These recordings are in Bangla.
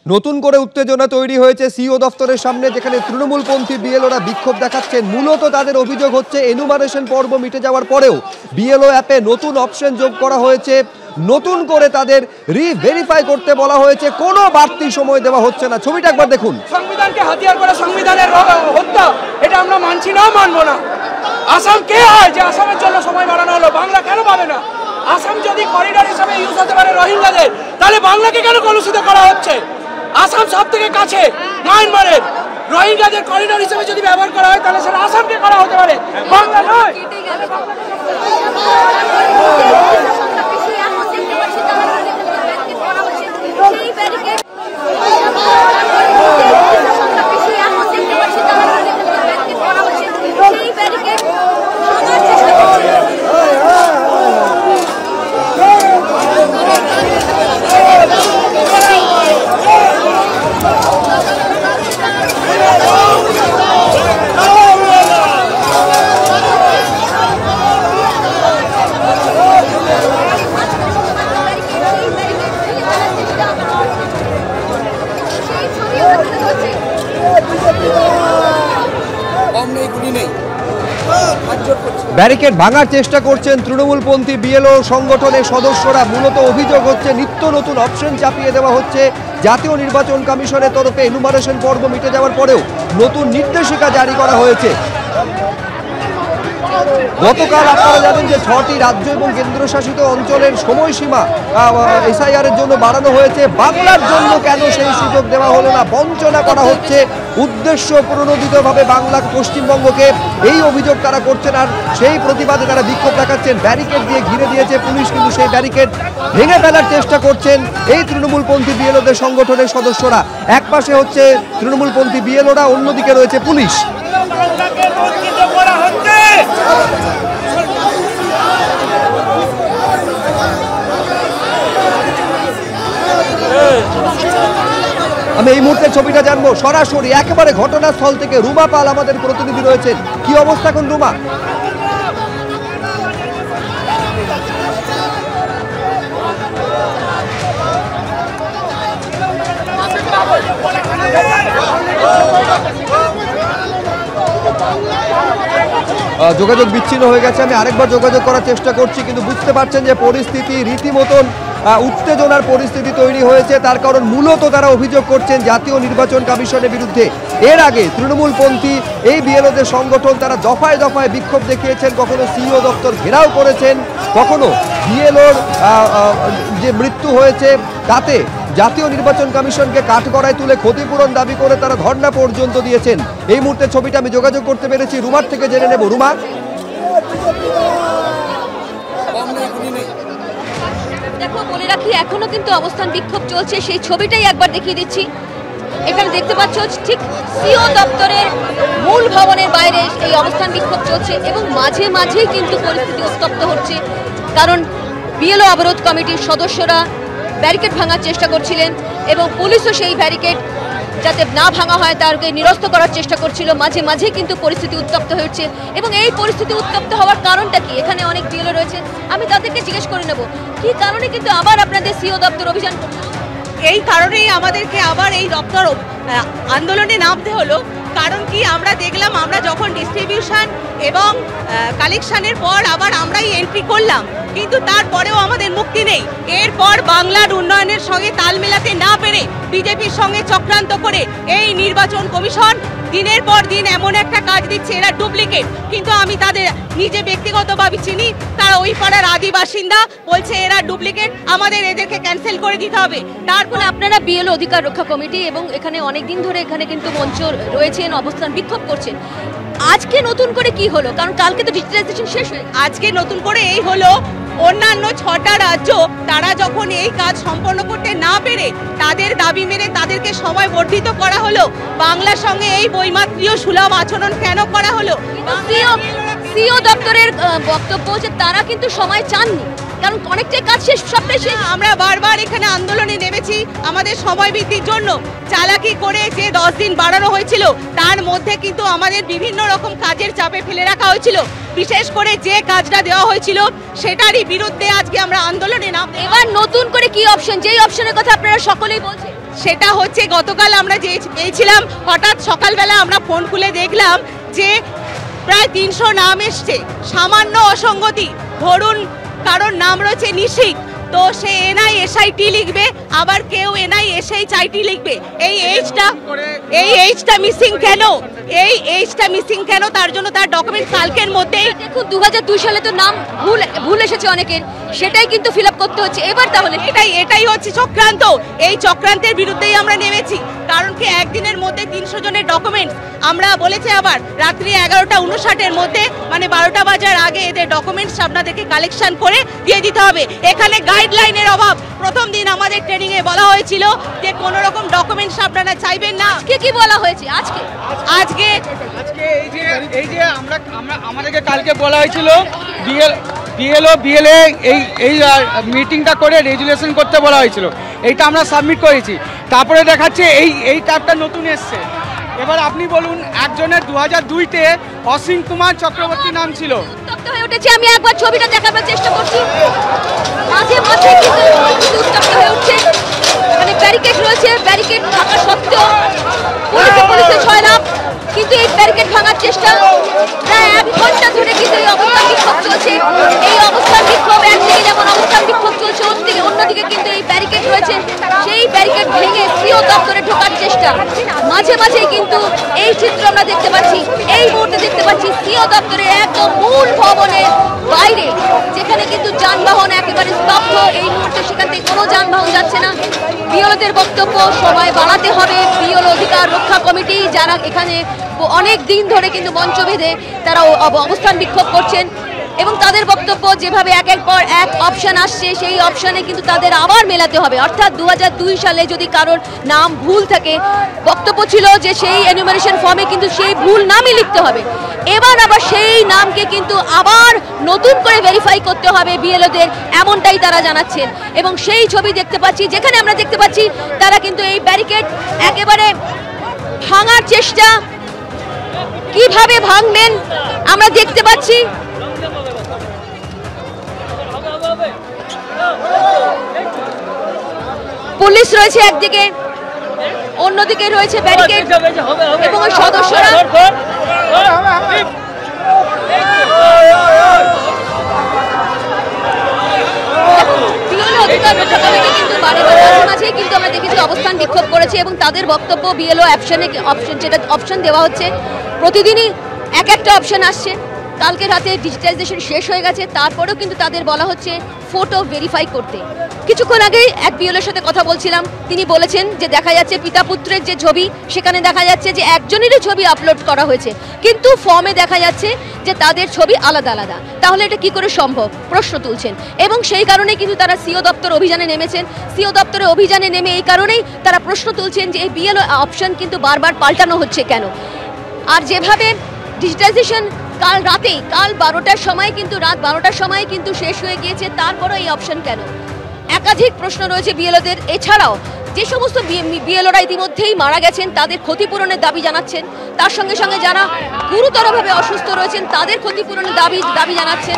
নতুন করে উত্তেজনা তৈরি হয়েছে সিও দফতরের সামনে, যেখানে তৃণমূলপন্থী বিএলওরা বিক্ষোভ দেখাচ্ছেন। মূলত তাদের অভিযোগ হচ্ছে এনুমারেশন পর্ব মিটে যাওয়ার পরেও বিএলও অ্যাপে নতুন অপশন যোগ করা হয়েছে, নতুন করে তাদের রিভেরিফাই করতে বলা হয়েছে, কোনো বাড়তি সময় দেওয়া হচ্ছে না। ছবিটা একবার দেখুন। সংবিধানকে হাতিয়ার করে সংবিধানের হত্যা, এটা আমরা মানছি না, মানবো না। আসাম কে হয় যে আসামের জন্য সময় বাড়ানো হলো? বাংলা কেন পাবে না? আসাম যদি করিডোর হিসেবে ইউজ হতে পারে রোহিঙ্গাদের, তাহলে বাংলাকে কেন কলুষিত করা হচ্ছে? আসাম সব থেকে কাছে মায়ানমারের, রোহিঙ্গাদের করিডোর হিসেবে যদি ব্যবহার করা হয় তাহলে সেটা আসামকে করা হতে পারে, বাংলা নয়। ব্যারিকেড ভাঙার চেষ্টা করছেন তৃণমূলপন্থী বিএলও সংগঠনের সদস্যরা। মূলত অভিযোগ হচ্ছে নিত্য নতুন অপশন চাপিয়ে দেওয়া হচ্ছে। জাতীয় নির্বাচন কমিশনের তরফে এনুমারেশন পর্ব মিটে যাওয়ার পরেও নতুন নির্দেশিকা জারি করা হয়েছে। গতকাল আপনারা জানেন যে 6টি রাজ্য এবং কেন্দ্রশাসিত অঞ্চলের সময়সীমা এসআইআর এর জন্য বাড়ানো হয়েছে। বাংলার জন্য কেন সেই সুযোগ দেওয়া হলো না? বঞ্চনা করা হচ্ছে উদ্দেশ্য প্রণোদিতভাবে বাংলা, পশ্চিমবঙ্গকে, এই অভিযোগ তারা করছেন। আর সেই প্রতিবাদে তারা বিক্ষোভ দেখাচ্ছেন। ব্যারিকেড দিয়ে ঘিরে দিয়েছে পুলিশ, কিন্তু সেই ব্যারিকেড ভেঙে ফেলার চেষ্টা করছেন এই তৃণমূলপন্থী বিএলওদের সংগঠনের সদস্যরা। এক পাশে হচ্ছে তৃণমূলপন্থী বিএলওরা, অন্যদিকে রয়েছে পুলিশ। আমি এই মুহূর্তে ছবিটা জানবো সরাসরি একেবারে ঘটনাস্থল থেকে। রুমা পাল আমাদের প্রতিনিধি রয়েছেন। কি অবস্থা এখন রুমা? যোগাযোগ বিচ্ছিন্ন হয়ে গেছে। আমি আরেকবার যোগাযোগ করার চেষ্টা করছি, কিন্তু বুঝতে পারছেন যে পরিস্থিতি রীতিমতন উত্তেজনার পরিস্থিতি তৈরি হয়েছে। তার কারণ মূলত তারা অভিযোগ করছেন জাতীয় নির্বাচন কমিশনের বিরুদ্ধে। এর আগে তৃণমূলপন্থী এই বিএলওদের সংগঠন তারা দফায় দফায় বিক্ষোভ দেখিয়েছেন, কখনো সিও দপ্তর ঘেরাও করেছেন, কখনো বিএলওর যে মৃত্যু হয়েছে তাতে জাতীয় নির্বাচন কমিশনকে কাঠগড়ায় তুলে ক্ষতিপূরণ দাবি করে তারা ধর্ণা পর্যন্ত দিয়েছেন। এই মুহূর্তে ছবিটা আমি যোগাযোগ করতে পেরেছি, রুমার থেকে জেনে নেব। রুমা, দেখো বলে রাখি, এখনো কিন্তু অবস্থান বিক্ষোভ চলছে। সেই ছবিটাই একবার দেখিয়ে দিচ্ছি। এখানে দেখতে পাচ্ছ ঠিক সিও দপ্তরের মূল ভবনের বাইরে এই অবস্থান বিক্ষোভ চলছে এবং মাঝে মাঝেই কিন্তু পরিস্থিতি উত্তপ্ত হচ্ছে। কারণ বিএলও অবরোধ কমিটির সদস্যরা ব্যারিকেড ভাঙার চেষ্টা করছিলেন এবং পুলিশও সেই ব্যারিকেড যাতে না ভাঙা হয় তারকে নিরস্ত করার চেষ্টা করছিল। মাঝে মাঝে কিন্তু পরিস্থিতি উত্তপ্ত হচ্ছে এবং এই পরিস্থিতি উত্তপ্ত হওয়ার কারণটা কি? এখানে অনেক বিএলও রয়েছে, আমি তাদেরকে জিজ্ঞেস করে নেব কি কারণে কিন্তু আবার আপনাদের সিও দপ্তর অভিযান করতে? এই কারণেই আমাদেরকে আবার এই দপ্তর আন্দোলনে নামতে হলো। কারণ কি, আমরা দেখলাম আমরা যখন ডিস্ট্রিবিউশন এবং কালেকশনের পর আবার আমরাই এন্ট্রি করলাম, কিন্তু তারপরেও আমাদের মুক্তি নেই। এরপর বাংলার উন্নয়নের সঙ্গে তাল মেলাতে না পেরে বিজেপির সঙ্গে চক্রান্ত করে এই নির্বাচন কমিশন দিনের পর দিন এমন একটা কাজ দিচ্ছে, এরা ডুপ্লিকেট। কিন্তু আমি তাদের নিজে ব্যক্তিগতভাবে চিনি, তারা ওই পাড়ার আদি বাসিন্দা, বলছে এরা ডুপ্লিকেট, আমাদের এদেরকে ক্যান্সেল করে দিতে হবে। তারপরে আপনারা বিএলও অধিকার রক্ষা কমিটি এবং এখানে অনেক দিন ধরে এখানে কিন্তু মঞ্চ রয়েছেন, অবস্থান বিক্ষোভ করছেন। আজকে নতুন করে কি হলো? কারণ কালকে তো ডিজিটালাইজেশন শেষ হয়ে, আজকে নতুন করে এই হলো, অন্যান্য 6টা রাজ্য তারা যখন এই কাজ সম্পন্ন করতে না পেরে তাদের দাবি মেনে তাদেরকে সময় বর্ধিত করা হলো। বাংলার সঙ্গে এই বৈমাত্রীয় সুলভ আচরণ কেন করা হলো? সিও দপ্তরের বক্তব্য যে তারা কিন্তু সময় চাননি, কারণ অনেকটাই কাজ শেষ, সবটাই শেষ। আমরা বারবার এখানে আন্দোলনে নেমেছি আমাদের সময় বৃদ্ধির জন্য। চালাকি করে যে 10 দিন বাড়ানো হয়েছিল তার মধ্যে কিন্তু আমাদের বিভিন্ন রকম কাজের চাপে ফেলে রাখা হয়েছিল। বিশেষ করে যে কাজটা দেওয়া হয়েছিল সেটারই বিরুদ্ধে আজকে আমরা আন্দোলনে নাম। এবার নতুন করে কি অপশন, যেই অপশনের কথা আপনারা সকলেই বলছেন, সেটা হচ্ছে গতকাল আমরা যে পেয়েছিলাম, হঠাৎ সকালবেলা আমরা ফোন খুলে দেখলাম যে প্রায় 300 নাম এসছে। সামান্য অসঙ্গতি, ধরুন কারোর নাম রয়েছে নিশিক, তো সে NISIT লিখবে, আবার কেউ NISHIT লিখবে। এই এইচটা মিসিং কেন? এই এইচটা মিসিং কেন? তার জন্য তার ডকুমেন্ট কালকের মধ্যেই দেখুন 2002 সালে তো নাম ভুল এসেছে অনেকের, সেটাই কিন্তু ফিল আপ করতে হচ্ছে এবার। তাহলে এটাই হচ্ছে চক্রান্ত। এই চক্রান্তের বিরুদ্ধেই আমরা নেমেছি, কারণ কি একদিনের মধ্যে 300 জনের ডকুমেন্টস, আমরা বলেছি আবার রাত্রি 11:59 মধ্যে, মানে 12টা বাজার আগে এদের ডকুমেন্টস আপনাদেরকে কালেকশন করে দিয়ে দিতে হবে। এখানে গাইডলাইনের অভাব। প্রথম দিন আমাদের ট্রেনিং এ বলা হয়েছিল যে কোনো রকম ডকুমেন্টস আপনারা চাইবেন না। কি বলা হয়েছে আজকে এই যে আমাদেরকে কালকে বলা হয়েছিল বিএলও বিএলএ এই মিটিংটা করে রেজুলেশন করতে বলা হয়েছিল, এইটা আমরা সাবমিট করেছি। তারপরে দেখাচ্ছে এই ট্যাবটা নতুন এসছে। এবার আপনি বলুন, একজনের 2002-তে অসীম কুমার চক্রবর্তী নাম ছিল। হয়ে উঠেছে, আমি একবার ছবিটা দেখাবার চেষ্টা করছি। মাঝে মাঝে কিন্তু উত্তপ্ত হয়ে উঠছে, মানে ব্যারিকেড রয়েছে, ব্যারিকেড থাকা সত্ত্বেও পুলিশের ছয়লাভ, কিন্তু এই ব্যারিকেড ভাঙার চেষ্টা প্রায় 1 ঘন্টা ধরে কিন্তু এই অবস্থান বিক্ষোভ চলছে। এই অবস্থান বিক্ষোভ একদিকে যেমন অবস্থান বিক্ষোভ চলছে, অন্যদিকে কিন্তু এই ব্যারিকেড রয়েছে, সেই ব্যারিকেড ভেঙে সিও দপ্তরে ঢোকার চেষ্টা। মাঝে মাঝে কিন্তু এই চিত্র আমরা দেখতে পাচ্ছি, এই মুহূর্তে দেখতে পাচ্ছি সিও দপ্তরের একদম মূল ভবনের বাইরে, যেখানে কিন্তু যানবাহন একেবারে স্তব্ধ। এই মুহূর্তে সেখান থেকে কোনো যানবাহন যাচ্ছে না। বিএলওদের বক্তব্য সময় বাড়াতে হবে। বিএলও অধিকার রক্ষা কমিটি যারা এখানে অনেক দিন ধরে কিন্তু মঞ্চ বেঁধে তারা অবস্থান বিক্ষোভ করছেন, এবং তাদের বক্তব্য যেভাবে একের পর এক অপশন আসছে, সেই অপশনে কিন্তু তাদের আবার মেলাতে হবে। অর্থাৎ 2002 সালে যদি কারোর নাম ভুল থাকে, বক্তব্য ছিল যে সেই এনুমারেশন ফর্মে কিন্তু সেই ভুল নামই লিখতে হবে। এবার আবার সেই নামকে কিন্তু আবার নতুন করে ভেরিফাই করতে হবে বিএলওদের, এমনটাই তারা জানাচ্ছেন। এবং সেই ছবি দেখতে পাচ্ছি, যেখানে আমরা দেখতে পাচ্ছি তারা কিন্তু এই ব্যারিকেড একেবারে ভাঙার চেষ্টা। কিভাবে ভাঙবেন আমরা দেখতে পাচ্ছি। পুলিশ রয়েছে একদিকে, অন্যদিকে রয়েছে ব্যারিকেড এবং সদস্যরা। কিন্তু আমরা দেখেছি অবস্থান বিক্ষোভ করেছে, এবং তাদের বক্তব্য বিএলও অপশন দেওয়া হচ্ছে। প্রতিদিনই এক একটা অপশন আসছে। কালকে রাতে ডিজিটাইজেশন শেষ হয়ে গেছে, তারপরেও কিন্তু তাদের বলা হচ্ছে ফটো ভেরিফাই করতে। কিছুক্ষণ আগেই এক বিএলওর সাথে কথা বলছিলাম, তিনি বলেছেন যে দেখা যাচ্ছে পিতা পুত্রের যে ছবি, সেখানে দেখা যাচ্ছে যে একজনেরই ছবি আপলোড করা হয়েছে, কিন্তু ফর্মে দেখা যাচ্ছে যে তাদের ছবি আলাদা আলাদা। তাহলে এটা কি করে সম্ভব, প্রশ্ন তুলছেন। এবং সেই কারণেই কিন্তু তারা সিও দপ্তর অভিযানে নেমেছেন। সিও দপ্তরে অভিযানে নেমে এই কারণেই তারা প্রশ্ন তুলছেন যে এই বিএলও অপশন কিন্তু বারবার পাল্টানো হচ্ছে কেন। আর যেভাবে ডিজিটাইজেশন কাল 12টার সময় কিন্তু রাত 12টার সময় কিন্তু শেষ হয়ে গিয়েছে, তারপরও এই অপশন কেন? একাধিক প্রশ্ন রয়েছে বিএলওদের। এছাড়াও যে সমস্ত বিএলওরা ইতিমধ্যেই মারা গেছেন তাদের ক্ষতিপূরণের দাবি জানাচ্ছেন, তার সঙ্গে সঙ্গে যারা গুরুতরভাবে অসুস্থ রয়েছেন তাদের ক্ষতিপূরণের দাবি জানাচ্ছেন।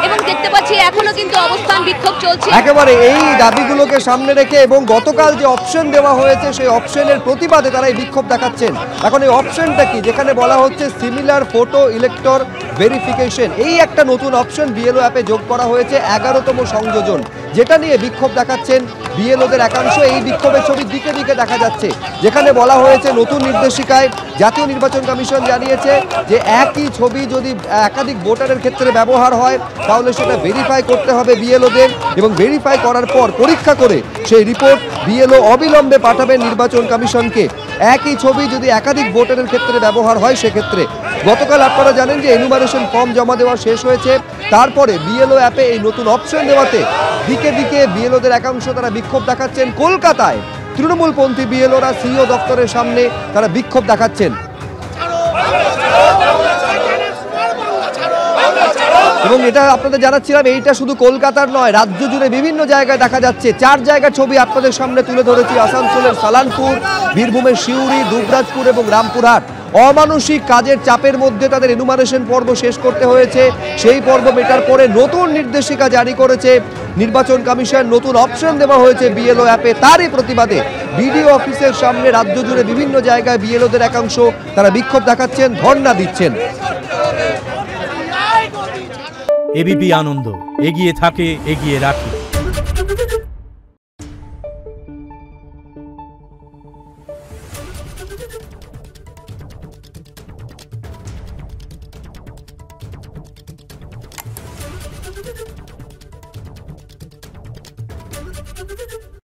এবং দেখতে পাচ্ছি এখনো কিন্তু অবস্থান বিক্ষোভ চলছে একেবারে এই দাবিগুলোকে সামনে রেখে, এবং গতকাল যে অপশন দেওয়া হয়েছে সেই অপশনের প্রতিবাদে তারা এই বিক্ষোভ দেখাচ্ছেন। এখন এই অপশনটা কি, যেখানে বলা হচ্ছে সিমিলার ফটো ইলেক্টর ভেরিফিকেশন, এই একটা নতুন অপশন বিএলও অ্যাপে যোগ করা হয়েছে, 11তম সংযোজন, যেটা নিয়ে বিক্ষোভ দেখাচ্ছেন বিএলওদের একাংশ। এই বিক্ষোভের ছবি দিকে দিকে দেখা যাচ্ছে, যেখানে বলা হয়েছে নতুন নির্দেশিকায় জাতীয় নির্বাচন কমিশন জানিয়েছে যে একই ছবি যদি একাধিক ভোটারের ক্ষেত্রে ব্যবহার হয় তাহলে সেটা ভেরিফাই করতে হবে বিএলওদের, এবং ভেরিফাই করার পর পরীক্ষা করে সেই রিপোর্ট বিএলও অবিলম্বে পাঠাবেন নির্বাচন কমিশনকে। একই ছবি যদি একাধিক ভোটারের ক্ষেত্রে ব্যবহার হয় সেক্ষেত্রে, গতকাল আপনারা জানেন যে এনুমারেশন ফর্ম জমা দেওয়া শেষ হয়েছে, তারপরে বিএলও অ্যাপে এই নতুন অপশন দেওয়াতে দিকে দিকে বিএলওদের একাংশ তারা বিক্ষোভ দেখাচ্ছেন। কলকাতায় তৃণমূলপন্থী বিএলওরা সিও দপ্তরের সামনে তারা বিক্ষোভ দেখাচ্ছেন। এবং এটা আপনাদের জানাচ্ছিলাম, এইটা শুধু কলকাতার নয়, রাজ্য জুড়ে বিভিন্ন জায়গায় দেখা যাচ্ছে। 4 জায়গার ছবি আপনাদের সামনে তুলে ধরেছি, আসানসোলের সালানপুর, বীরভূমের সিউড়ি, দুবরাজপুর এবং রামপুরহাট। অমানসিক কাজের চাপের মধ্যে তাদের এনুমারেশন পর্ব শেষ করতে হয়েছে। সেই পর্ব মেটার পরে নতুন নির্দেশিকা জারি করেছে নির্বাচন কমিশন, নতুন অপশন দেওয়া হয়েছে বিএলও অ্যাপে। তারই প্রতিবাদে বিডিও অফিসের সামনে রাজ্য জুড়ে বিভিন্ন জায়গায় বিএলওদের একাংশ তারা বিক্ষোভ দেখাচ্ছেন, ধর্ণা দিচ্ছেন। এবিপি আনন্দ, এগিয়ে থাকে, এগিয়ে রাখে। Thank you.